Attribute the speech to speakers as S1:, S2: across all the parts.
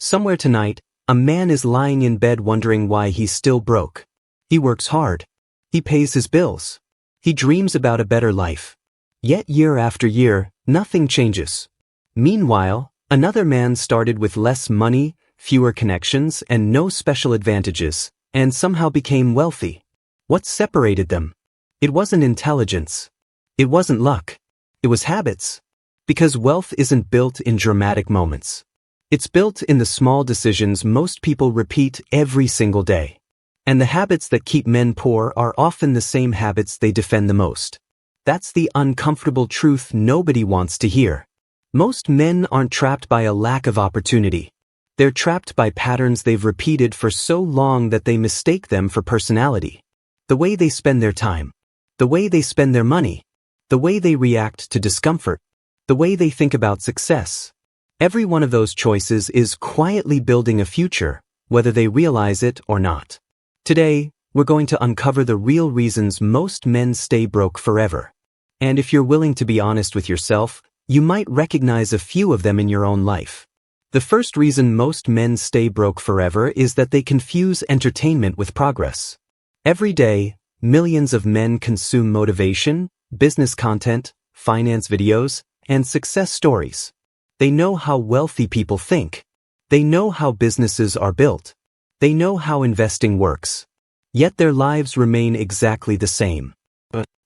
S1: Somewhere tonight, a man is lying in bed wondering why he's still broke. He works hard. He pays his bills. He dreams about a better life. Yet year after year, nothing changes. Meanwhile, another man started with less money, fewer connections, and no special advantages, and somehow became wealthy. What separated them? It wasn't intelligence. It wasn't luck. It was habits. Because wealth isn't built in dramatic moments. It's built in the small decisions most people repeat every single day. And the habits that keep men poor are often the same habits they defend the most. That's the uncomfortable truth nobody wants to hear. Most men aren't trapped by a lack of opportunity. They're trapped by patterns they've repeated for so long that they mistake them for personality. The way they spend their time. The way they spend their money. The way they react to discomfort. The way they think about success. Every one of those choices is quietly building a future, whether they realize it or not. Today, we're going to uncover the real reasons most men stay broke forever. And if you're willing to be honest with yourself, you might recognize a few of them in your own life. The first reason most men stay broke forever is that they confuse entertainment with progress. Every day, millions of men consume motivation, business content, finance videos, and success stories. They know how wealthy people think. They know how businesses are built. They know how investing works. Yet their lives remain exactly the same.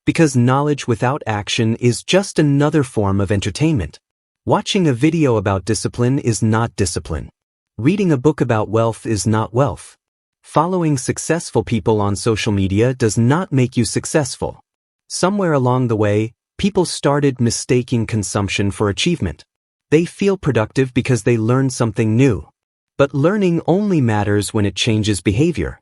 S1: Because knowledge without action is just another form of entertainment. Watching a video about discipline is not discipline. Reading a book about wealth is not wealth. Following successful people on social media does not make you successful. Somewhere along the way, people started mistaking consumption for achievement. They feel productive because they learned something new. But learning only matters when it changes behavior.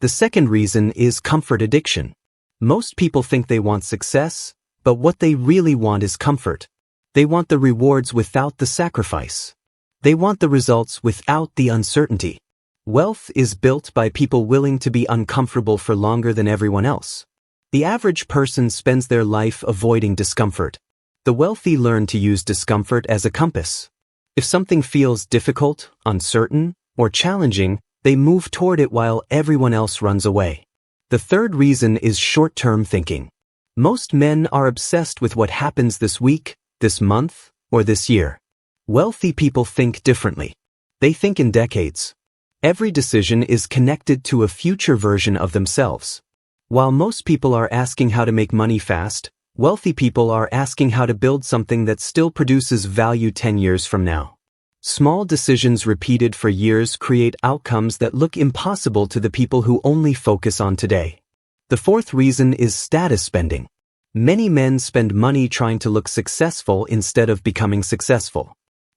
S1: The second reason is comfort addiction. Most people think they want success, but what they really want is comfort. They want the rewards without the sacrifice. They want the results without the uncertainty. Wealth is built by people willing to be uncomfortable for longer than everyone else. The average person spends their life avoiding discomfort. The wealthy learn to use discomfort as a compass. If something feels difficult, uncertain, or challenging, they move toward it while everyone else runs away. The third reason is short-term thinking. Most men are obsessed with what happens this week, this month, or this year. Wealthy people think differently. They think in decades. Every decision is connected to a future version of themselves. While most people are asking how to make money fast, wealthy people are asking how to build something that still produces value 10 years from now. Small decisions repeated for years create outcomes that look impossible to the people who only focus on today. The fourth reason is status spending. Many men spend money trying to look successful instead of becoming successful.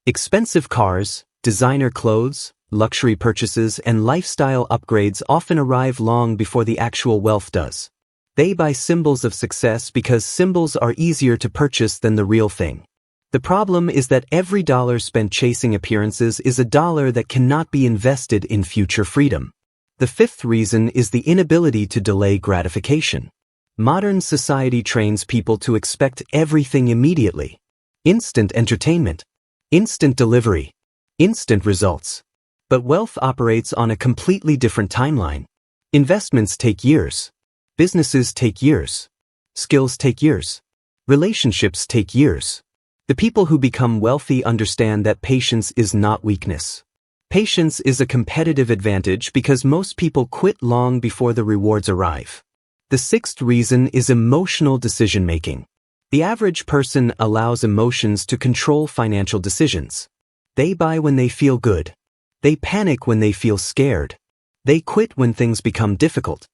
S1: Expensive cars, designer clothes, luxury purchases, and lifestyle upgrades often arrive long before the actual wealth does. They buy symbols of success because symbols are easier to purchase than the real thing. The problem is that every dollar spent chasing appearances is a dollar that cannot be invested in future freedom. The fifth reason is the inability to delay gratification. Modern society trains people to expect everything immediately. Instant entertainment. Instant delivery. Instant results. But wealth operates on a completely different timeline. Investments take years. Businesses take years. Skills take years. Relationships take years. The people who become wealthy understand that patience is not weakness. Patience is a competitive advantage because most people quit long before the rewards arrive. The sixth reason is emotional decision-making. The average person allows emotions to control financial decisions. They buy when they feel good. They panic when they feel scared. They quit when things become difficult.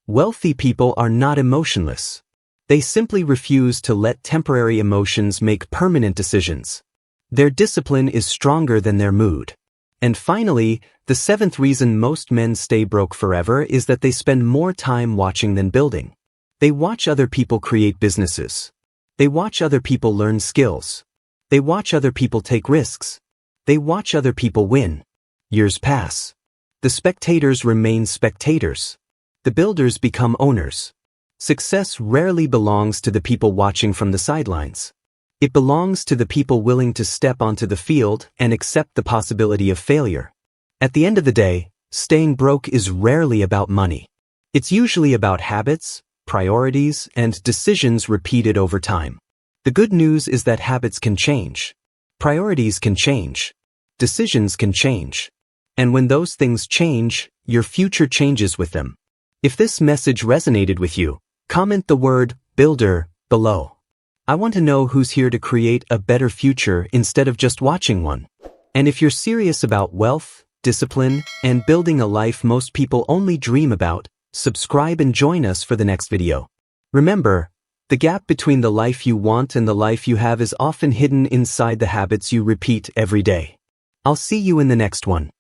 S1: Wealthy people are not emotionless. They simply refuse to let temporary emotions make permanent decisions. Their discipline is stronger than their mood. And finally, the seventh reason most men stay broke forever is that they spend more time watching than building. They watch other people create businesses. They watch other people learn skills. They watch other people take risks. They watch other people win. Years pass. The spectators remain spectators. The builders become owners. Success rarely belongs to the people watching from the sidelines. It belongs to the people willing to step onto the field and accept the possibility of failure. At the end of the day, staying broke is rarely about money. It's usually about habits, priorities, and decisions repeated over time. The good news is that habits can change. Priorities can change. Decisions can change. And when those things change, your future changes with them. If this message resonated with you, comment the word builder below. I want to know who's here to create a better future instead of just watching one. And if you're serious about wealth, discipline, and building a life most people only dream about, subscribe and join us for the next video. Remember, the gap between the life you want and the life you have is often hidden inside the habits you repeat every day. I'll see you in the next one.